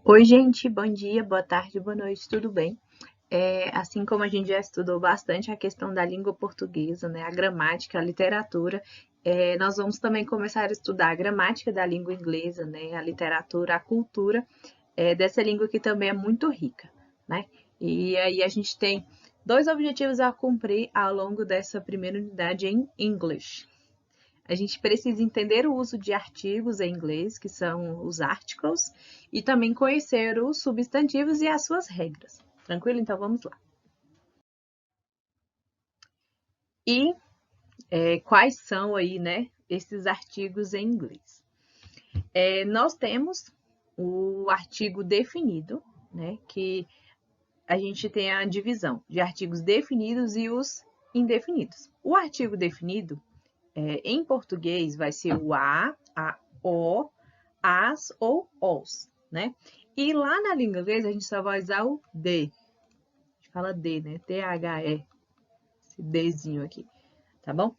Oi, gente, bom dia, boa tarde, boa noite, tudo bem? Assim como a gente já estudou bastante a questão da língua portuguesa, né, a gramática, a literatura, nós vamos também começar a estudar a gramática da língua inglesa, né, a literatura, a cultura, dessa língua que também é muito rica, né? E aí a gente tem dois objetivos a cumprir ao longo dessa primeira unidade em English. A gente precisa entender o uso de artigos em inglês, que são os articles, e também conhecer os substantivos e as suas regras. Tranquilo? Então vamos lá. E quais são aí, né, esses artigos em inglês? Nós temos o artigo definido, né, que a gente tem a divisão de artigos definidos e os indefinidos. O artigo definido, em português, vai ser o a, o, as ou os, né? E lá na língua inglesa a gente só vai usar o de. A gente fala de, né? T-H-E, esse Dzinho aqui, tá bom?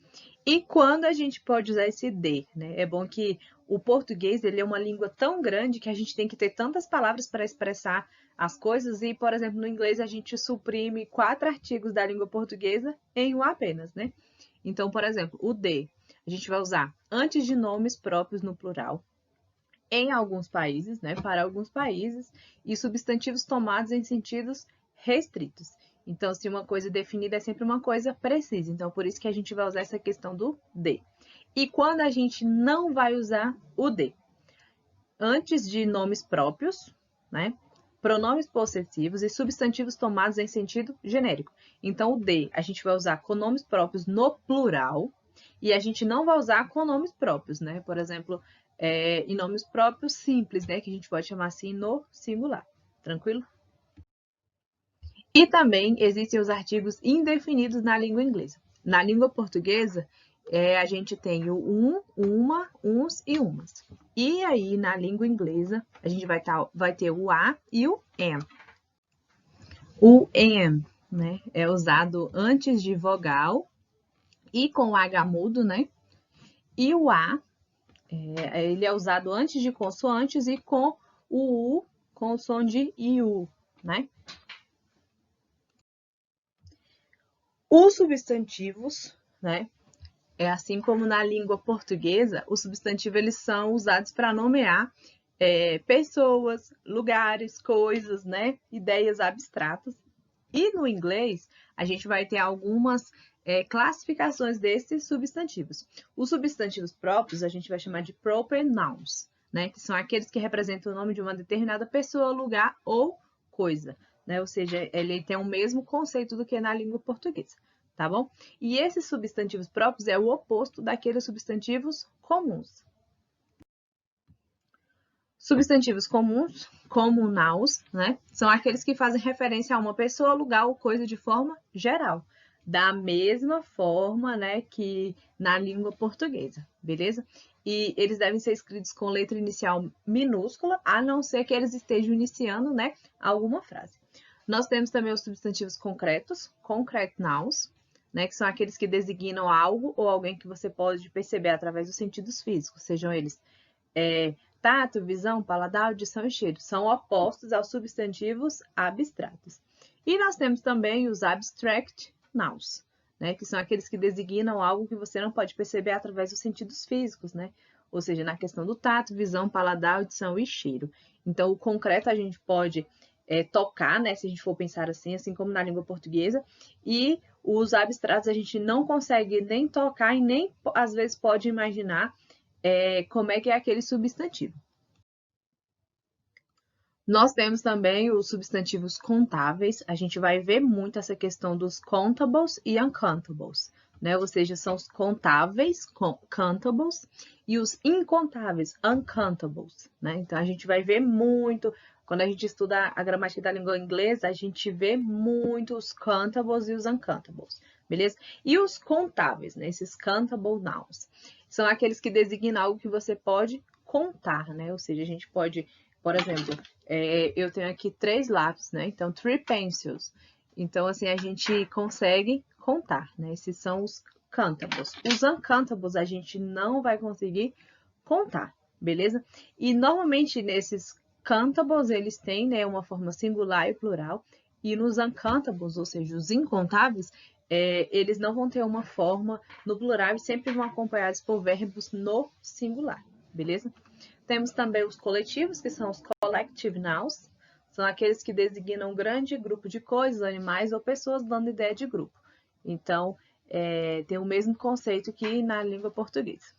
E quando a gente pode usar esse de, né? É bom que o português, ele é uma língua tão grande que a gente tem que ter tantas palavras para expressar as coisas e, por exemplo, no inglês a gente suprime 4 artigos da língua portuguesa em um apenas, né? Então, por exemplo, o de, a gente vai usar antes de nomes próprios no plural, em alguns países, né, para alguns países, e substantivos tomados em sentidos restritos. Então, se uma coisa definida é sempre uma coisa precisa. Então, por isso que a gente vai usar essa questão do de. E quando a gente não vai usar o de? Antes de nomes próprios, né? Pronomes possessivos e substantivos tomados em sentido genérico. Então, o de a gente vai usar com nomes próprios no plural e a gente não vai usar com nomes próprios, né? Por exemplo, em nomes próprios simples, né? Que a gente pode chamar assim no singular. Tranquilo? E também existem os artigos indefinidos na língua inglesa. Na língua portuguesa, a gente tem o uma, uns e umas. E aí, na língua inglesa, a gente vai ter o a e o am. O am, né, é usado antes de vogal e com o H mudo, né? E o a, ele é usado antes de consoantes e com o U, com o som de IU, né? Os substantivos, né? Assim como na língua portuguesa, os substantivos eles são usados para nomear pessoas, lugares, coisas, né? Ideias abstratas. E no inglês, a gente vai ter algumas classificações desses substantivos. Os substantivos próprios a gente vai chamar de proper nouns, né? Que são aqueles que representam o nome de uma determinada pessoa, lugar ou coisa, né? Ou seja, ele tem o mesmo conceito do que na língua portuguesa, tá bom? E esses substantivos próprios é o oposto daqueles substantivos comuns. Substantivos comuns, como nouns, né, são aqueles que fazem referência a uma pessoa, lugar ou coisa de forma geral, da mesma forma, né, que na língua portuguesa, beleza? E eles devem ser escritos com letra inicial minúscula, a não ser que eles estejam iniciando, né, alguma frase. Nós temos também os substantivos concretos, concrete nouns, né, que são aqueles que designam algo ou alguém que você pode perceber através dos sentidos físicos, sejam eles tato, visão, paladar, audição e cheiro. São opostos aos substantivos abstratos. E nós temos também os abstract nouns, né, que são aqueles que designam algo que você não pode perceber através dos sentidos físicos, né? Ou seja, na questão do tato, visão, paladar, audição e cheiro. Então, o concreto a gente pode tocar, né, se a gente for pensar assim como na língua portuguesa, e os abstratos a gente não consegue nem tocar e nem, às vezes, pode imaginar como é que é aquele substantivo. Nós temos também os substantivos contáveis. A gente vai ver muito essa questão dos contables e uncontables, né? Ou seja, são os contáveis, contables, e os incontáveis, uncontables, né? Então, a gente vai ver muito, quando a gente estuda a gramática da língua inglesa, a gente vê muito os contables e os uncontables, beleza? E os contáveis, né? Esses countable nouns, são aqueles que designam algo que você pode contar, né? Ou seja, a gente pode, por exemplo, eu tenho aqui 3 lápis, né? Então, 3 pencils. Então, assim, a gente consegue contar, né? Esses são os contables. Os uncontables a gente não vai conseguir contar, beleza? E normalmente nesses Countables, eles têm, né, uma forma singular e plural. E nos uncountables, ou seja, os incontáveis, eles não vão ter uma forma no plural e sempre vão acompanhados por verbos no singular, beleza? Temos também os coletivos, que são os collective nouns. São aqueles que designam um grande grupo de coisas, animais ou pessoas, dando ideia de grupo. Então, tem o mesmo conceito que na língua portuguesa.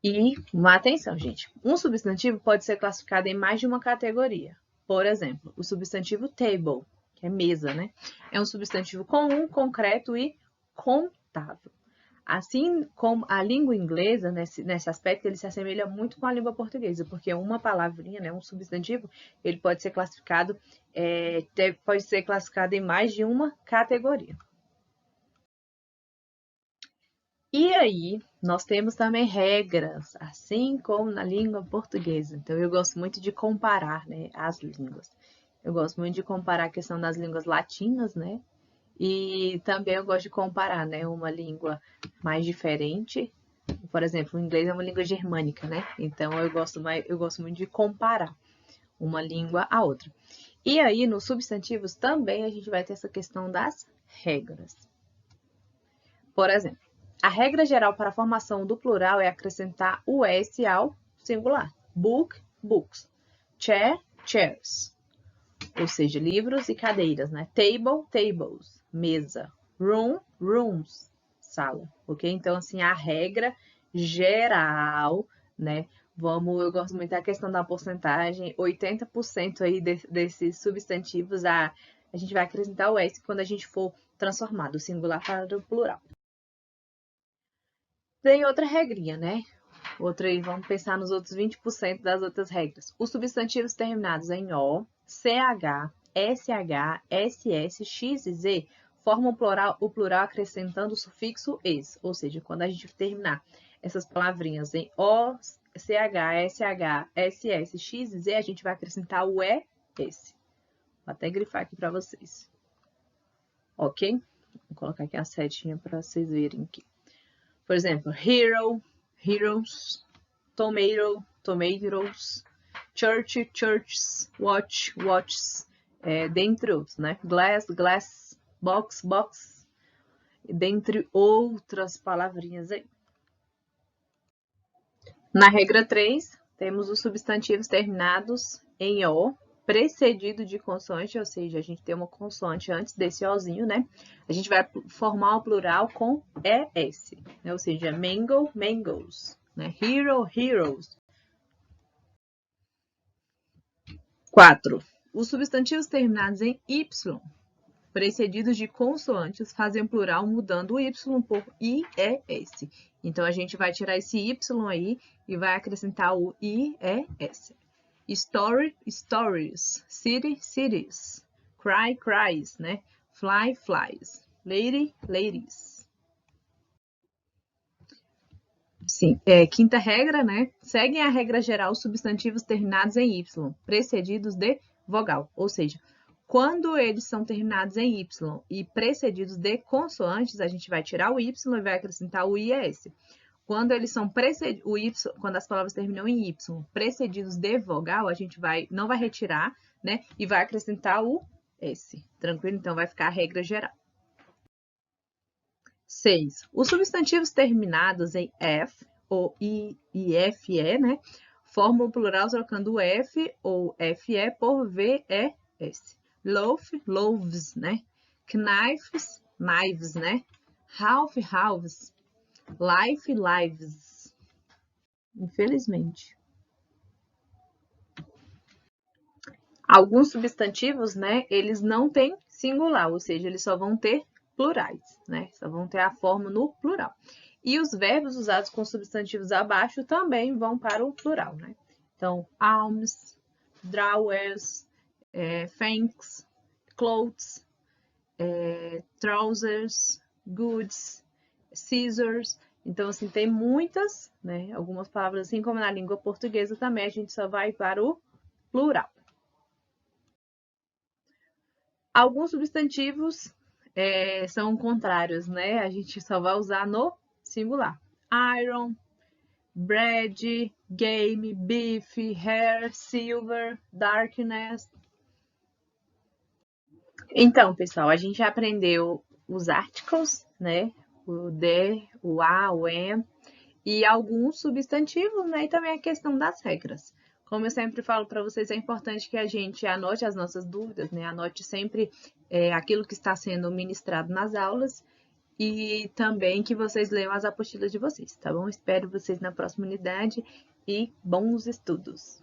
E, uma atenção, gente. Um substantivo pode ser classificado em mais de uma categoria. Por exemplo, o substantivo table, que é mesa, né? É um substantivo comum, concreto e contável. Assim como a língua inglesa, nesse aspecto, ele se assemelha muito com a língua portuguesa, porque uma palavrinha, né, um substantivo, ele pode ser classificado, em mais de uma categoria. E aí, nós temos também regras, assim como na língua portuguesa. Então, eu gosto muito de comparar, né, as línguas. Eu gosto muito de comparar a questão das línguas latinas, né? E também eu gosto de comparar, né, uma língua mais diferente. Por exemplo, o inglês é uma língua germânica, né? Então, eu gosto muito de comparar uma língua à outra. E aí, nos substantivos também a gente vai ter essa questão das regras. Por exemplo, a regra geral para a formação do plural é acrescentar o S ao singular. Book, books. Chair, chairs. Ou seja, livros e cadeiras, né? Table, tables. Mesa. Room, rooms. Sala, ok? Então, assim, a regra geral, né? Eu gosto muito da questão da porcentagem. 80% aí desses substantivos, a gente vai acrescentar o S quando a gente for transformar do singular para o plural. Tem outra regrinha, né? Vamos pensar nos outros 20% das outras regras. Os substantivos terminados em O, CH, SH, SS, X e Z formam o plural acrescentando o sufixo "es", ou seja, quando a gente terminar essas palavrinhas em O, CH, SH, SS, X e Z, a gente vai acrescentar o ES. Vou até grifar aqui para vocês. Ok? Vou colocar aqui a setinha para vocês verem aqui. Por exemplo, hero, heroes, tomato, tomatoes, church, churches, watch, watches, dentre outros, né? Glass, glass, box, box, dentre outras palavrinhas aí. Na regra 3, temos os substantivos terminados em O, precedido de consoante, ou seja, a gente tem uma consoante antes desse Ozinho, né? A gente vai formar o plural com ES, né? Ou seja, mango, mangoes, né? Hero, heroes. 4. Os substantivos terminados em Y, precedidos de consoantes, fazem plural mudando o Y por IES. Então, a gente vai tirar esse Y aí e vai acrescentar o IES. Story, stories. City, cities. Cry, cries, né? Fly, flies. Lady, ladies. Sim, quinta regra, né? Seguem a regra geral os substantivos terminados em Y, precedidos de vogal. Ou seja, quando eles são terminados em Y e precedidos de consoantes, a gente vai tirar o Y e vai acrescentar o IES. Quando eles são quando as palavras terminam em Y, precedidos de vogal, a gente não vai retirar, né? E vai acrescentar o S. Tranquilo? Então, vai ficar a regra geral. 6. Os substantivos terminados em F ou IFE, né? Formam o plural trocando o F ou FE por VES. Loaf, loaves, né? Knives, knives, né? Half, halves. Life, lives. Infelizmente. Alguns substantivos, né? Eles não têm singular, ou seja, eles só vão ter plurais, né? Só vão ter a forma no plural. E os verbos usados com substantivos abaixo também vão para o plural, né? Então, arms, drawers, thanks, clothes, trousers, goods, scissors. Então, assim, tem muitas, né? Algumas palavras, assim como na língua portuguesa também, a gente só vai para o plural. Alguns substantivos são contrários, né? A gente só vai usar no singular. Iron, bread, game, beef, hair, silver, darkness. Então, pessoal, a gente já aprendeu os articles, né? O the, o a, o am, e alguns substantivos, né? E também a questão das regras. Como eu sempre falo para vocês, é importante que a gente anote as nossas dúvidas, né? Anote sempre aquilo que está sendo ministrado nas aulas e também que vocês leiam as apostilas de vocês, tá bom? Espero vocês na próxima unidade e bons estudos!